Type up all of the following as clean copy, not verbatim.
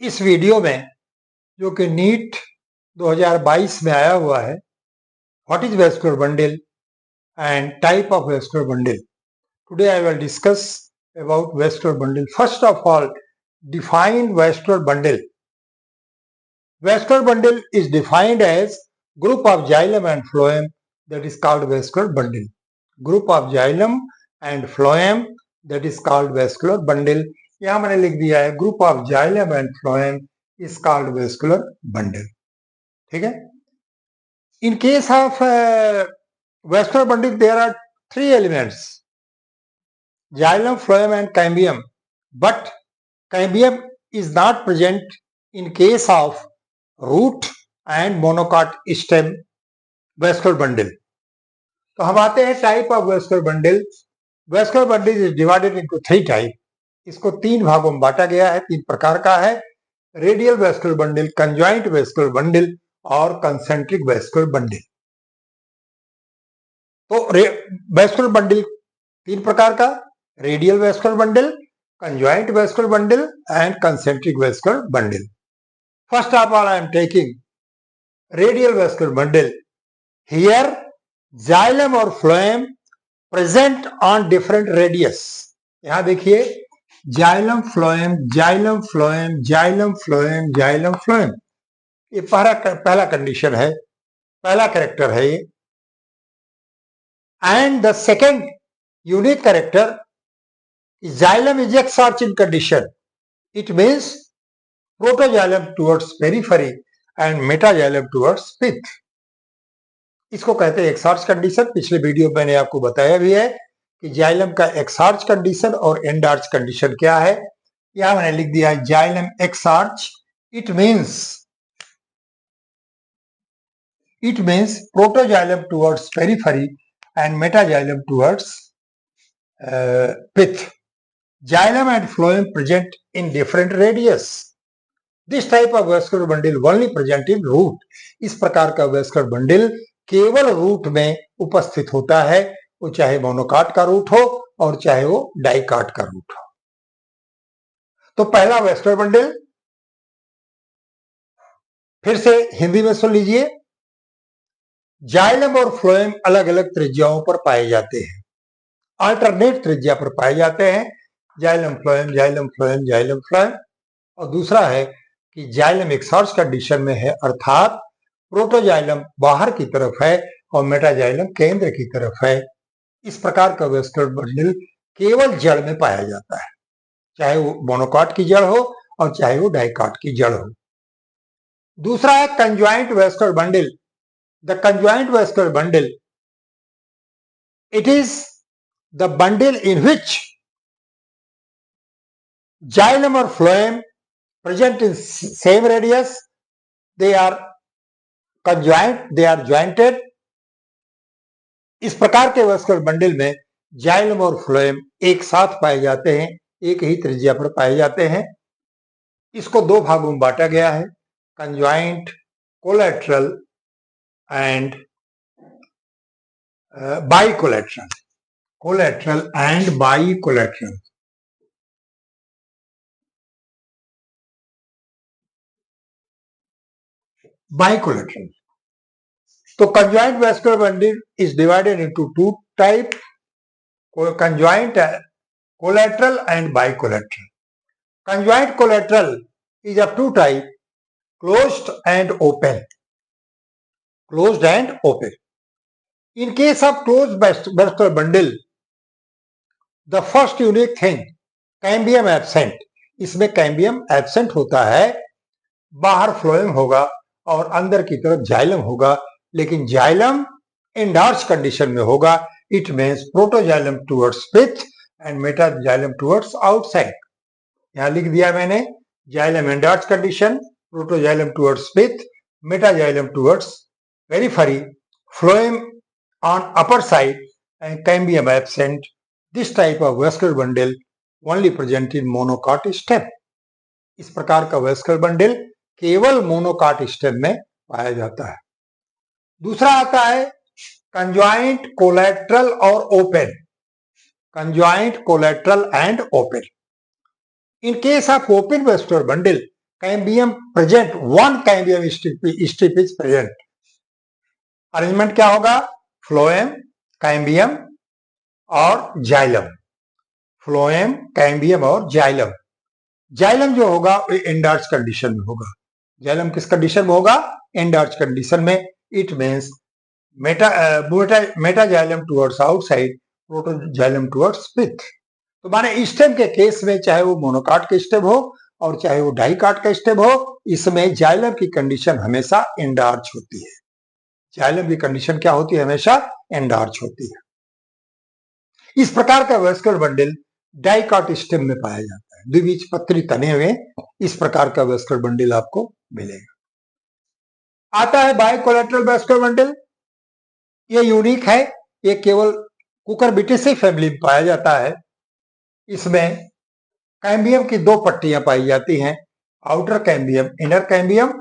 इस वीडियो में जो कि नीट 2022 में आया हुआ है, what is vascular bundle and type of vascular bundle. Today I will discuss about vascular bundle. First of all, define vascular bundle. Vascular bundle is defined as group of xylem and phloem that is called vascular bundle. Group of xylem and phloem that is called vascular bundle. यहाँ मैंने लिख दिया है group of xylem and phloem is called vascular bundle. ठीक है? In case of vascular bundle, there are three elements: xylem, phloem and cambium. But cambium is not present in case of root and monocot stem vascular bundle. तो हम आते हैं type of vascular bundle. Vascular bundle is divided into three type. इसको तीन भागों में बांटा गया है, तीन प्रकार का है: radial vascular bundle, conjoint vascular bundle और concentric vascular bundle. तो vascular bundle तीन प्रकार का: radial vascular bundle, conjoint vascular bundle and concentric vascular bundle. First of all, I am taking radial vascular bundle. Here xylem or phloem present on different radius. यहाँ देखिए xylem phloem, xylem phloem, xylem phloem, xylem phloem. ये पहला condition है, पहला character है ये. And the second unique character, xylem is exarch in condition. It means protoxylem towards periphery and metaxylem towards pith. इसको कहते हैं एक्सार्च कंडीशन. पिछले वीडियो में मैंने आपको बताया भी है कि जाइलम का एक्सार्च कंडीशन और एंडार्च कंडीशन क्या है. यहां मैंने लिख दिया है xylem exarch. It means protoxylem towards periphery and metaxylem towards pith. Xylem and phloem present in different radius. This type of vascular bundle only present in root. इस प्रकार का vascular bundle केवल रूट में उपस्थित होता है, वो चाहे मोनोकाट का रूट हो और चाहे वो डाइकाट का रूट हो. तो पहला vascular bundle फिर से हिंदी में सुन लीजिए. जाइलम और फ्लोएम अलग अलग त्रिज्याओं पर पाए जाते हैं, अल्टरनेट त्रिज्या पर पाए जाते हैं. Xylem phloem, xylem phloem, xylem phloem. और दूसरा है कि जाइलम एक्सार्च कंडीशन में है, अर्थात प्रोटोजाइलम बाहर की तरफ है और मेटाजाइलम केंद्र की तरफ है. इस प्रकार का वेस्कुलर बंडल केवल जड़ में पाया जाता है, चाहे वो मोनोकाट की जड़ हो और चाहे वो डाइकाट की जड़ हो. दूसरा है conjoint vascular bundle. The conjoint vascular bundle, it is the bundle in which xylem or phloem present in same radius. They are conjoint, they are jointed. इस प्रकार के vascular bundle में xylem और phloem एक साथ पाए जाते हैं, एक ही त्रिज्या पर पाए जाते हैं. इसको दो भागों में बांटा गया है: conjoint, collateral and bicollateral. Collateral and bicollateral. Bicollateral. तो conjoint vascular bundle is divided into two type: conjoint, collateral and bicollateral. Conjoint collateral is of two type: closed and open. Closed and open. In case of closed vascular bundle, the first unique thing, cambium absent. इसमें cambium absent होता है, बाहर phloem होगा और अंदर की तरफ xylem होगा, लेकिन xylem enlarged condition में होगा. It means protoxylem towards pith and metaxylem towards outside. यहाँ लिख दिया मैंने xylem enlarged condition, protoxylem towards pith, metaxylem towards periphery, phloem on upper side and cambium absent. This type of vascular bundle only present in monocot stem. इस प्रकार का vascular bundle केवल monocot stem में पाया जाता है. दूसरा आता है conjoint, collateral और open. Conjoint, collateral and open. In case of open vascular bundle, cambium present, one cambium strip is present. Arrangement क्या होगा? फ्लोएम, कैम्बियम और जाइलम। फ्लोएम, कैम्बियम और जाइलम। जाइलम जो होगा वो एंडार्च कंडीशन में होगा। जाइलम किस कंडीशन में होगा? एंडार्च कंडीशन में। It means metaxylem towards outside, protoxylem towards with. तो माने स्टेम के केस में चाहे वो मोनोकाट का स्टेम हो और चाहे वो डाइकाट का स्टेम हो, इसमें जाइलम की कंडीशन हमेशा एंडार्च होती है। जाइलम की कंडीशन क्या होती है? हमेशा एंडार्च होती है। इस प्रकार का वेस्कुलर बंडल डाइकाट स्टेम में पाया जाता है। द्विबीजपत्री तने हुए इस प्रकार का वेस्कुलर बंडल आपको मिलेगा। आता है बाइकोलेटरल वेस्कुलर बंडल। ये यूनिक है, ये केवल कुकुरबिटेसी फैमिली में पाया जाता है। इसमें कैम्बियम की दो पट्टियां पाई जाती हैं, outer cambium, inner cambium.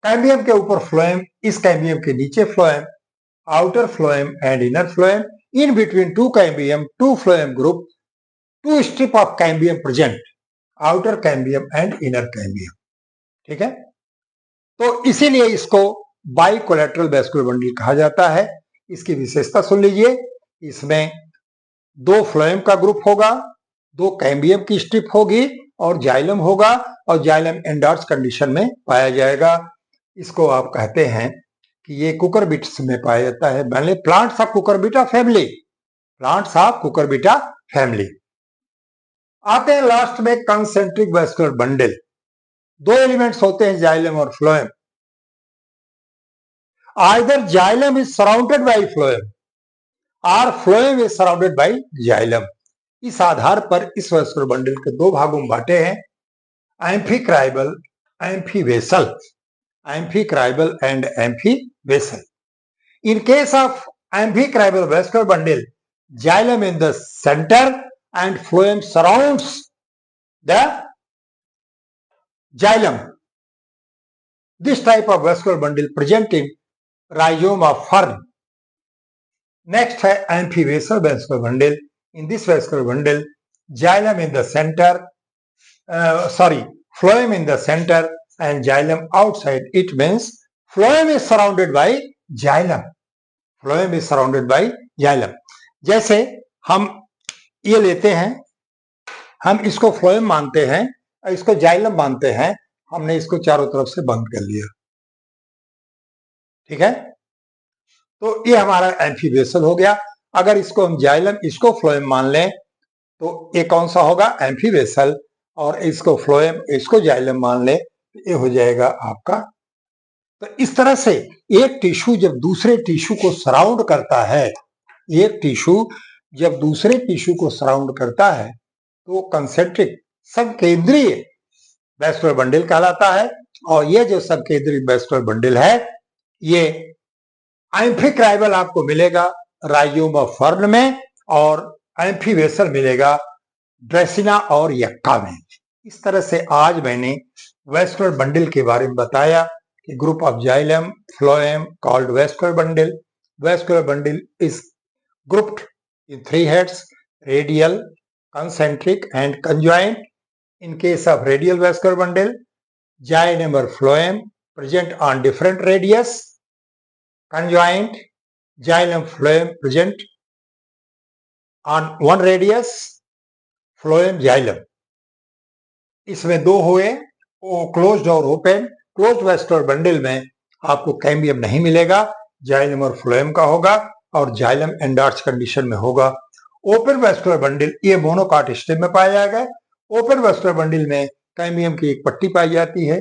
Cambium के ऊपर फ्लोएम, इस कैम्बियम के नीचे phloem, outer phloem and inner phloem. In between two cambium, two phloem group, two strip of cambium present, outer cambium and inner cambium. ठीक है, तो इसीलिए इसको बाइकोलेटरल वेस्कुलर बंडल कहा जाता है। इसकी विशेषता सुन लीजिए। इसमें दो फ्लोएम का ग्रुप होगा, दो कैम्बियम की स्ट्रिप होगी और जाइलम होगा, और जाइलम एंडार्च कंडीशन में पाया जाएगा। इसको आप कहते हैं कि ये कुकुरबिट्स में पाया जाता है, मैंने plants of Cucurbita family, plants of Cucurbita family. आते हैं लास्ट में कंसेंट्रिक वेस्कुलर बंडल। दो एलिमेंट्स होते हैं, जाइलम और phloem. Either xylem is surrounded by phloem और phloem is surrounded by xylem. इस आधार पर इस वेस्कुलर बंडल के दो भागों में बांटे हैं, एम्फिक्राइबल, एम्फीवेसल, amphicribal and amphivessel. In case of amphicribal vascular bundle, xylem in the center and phloem surrounds the xylem. This type of vascular bundle present in rhizome of fern. Next है amphivessel vascular bundle. In this vascular bundle, xylem in the center, phloem in the center and xylem outside. It means phloem is surrounded by xylem. Phloem is surrounded by xylem. जैसे हम ये लेते हैं, हम इसको phloem मानते हैं और इसको जाइलम मानते हैं, हमने इसको चारों तरफ से बंद कर लिया। ठीक है, तो ये हमारा एम्फीवेसल हो गया। अगर इसको हम जाइलम, इसको फ्लोएम मान लें तो ये कौन सा होगा? एम्फीवेसल। और इसको फ्लोएम, इसको जाइलम मान लें, ये हो जाएगा आपका। तो इस तरह से एक टिश्यू जब दूसरे टिश्यू को सराउंड करता है, एक टिश्यू जब दूसरे टिश्यू को सराउंड करता है तो कंसेंट्रिक सबकेंद्रीय वेस्कुलर बंडल कहलाता है। और ये जो सबकेंद्रीय वेस्कुलर बंडल है, ये एम्फिक्राइबल आपको मिलेगा राइजोम ऑफ फर्न में, और एम्फीवेसल मिलेगा ड्रेसिना और यक्का में। इस तरह से आज मैंने वेस्कुलर बंडल के बारे में बताया कि group of xylem, phloem called vascular bundle. Vascular bundle is grouped in three heads: radial, concentric and conjoint. In case of radial vascular bundle, xylem or phloem present on different radius. Conjoint, xylem, phloem present on one radius. Phloem, xylem. इसमें दो हुए, closed और open. Closed vascular bundle में आपको cambium नहीं मिलेगा, xylem और phloem का होगा, और जाइलम एंडार्च कंडीशन में होगा। ओपन वेस्कुलर बंडल ये मोनोकाट स्टेम में पाया जाएगा। ओपन वेस्कुलर बंडल में कैम्बियम की एक पट्टी पाई जाती है,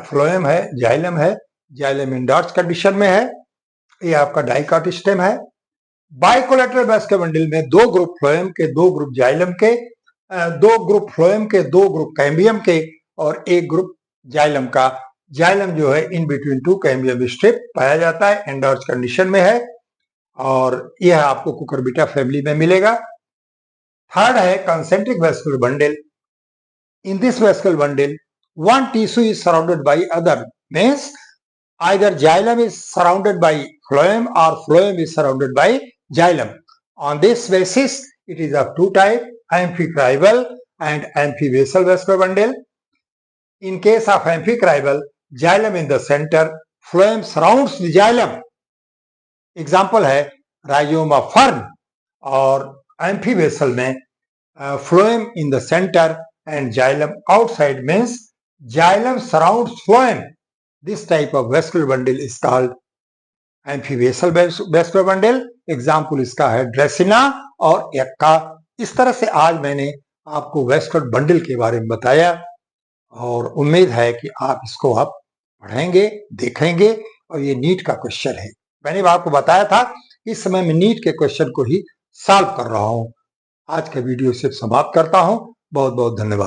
फ्लोएम है, जाइलम एंडार्च कंडीशन में है। ये आपका डाइकाट स्टेम है। बाइकोलेटरल वेस्कुलर बंडल में दो ग्रुप फ्लोएम के, दो ग्रुप जाइलम के, दो ग्रुप फ्लोएम के, दो ग्रुप कैम्बियम के और एक ग्रुप जाइलम का। जाइलम जो है इन बिटवीन टू कैम्बियम स्ट्रिप पाया जाता है, एंडार्च कंडीशन में है, और यह आपको कुकुरबिटा फैमिली में मिलेगा। थर्ड है concentric vascular bundle. In this vascular bundle one tissue is surrounded by other, means either xylem is surrounded by phloem or phloem is surrounded by xylem. On this basis, it is of two types: amphicribal and amphivessel vascular bundle. In case of amphicribal, xylem in the center, phloem surrounds the xylem. Example है राइजोमा fern और एम्फीवेसल में phloem in the center and xylem outside means xylem surrounds phloem. This type of vascular bundle is called एम्फीवेसल vascular bundle. Example इसका है ड्रेसिना और एक्का. इस तरह से आज मैंने आपको वेस्कुलर बंडल के बारे में बताया और उम्मीद है कि आप इसको आप पढ़ेंगे, देखेंगे और ये नीट का क्वेश्चन है. मैंने आपको बताया था इस समय मैं नीट के क्वेश्चन को ही सॉल्व कर रहा हूं. आज का वीडियो सिर्फ समाप्त करता हूं. बहुत बहुत धन्यवाद.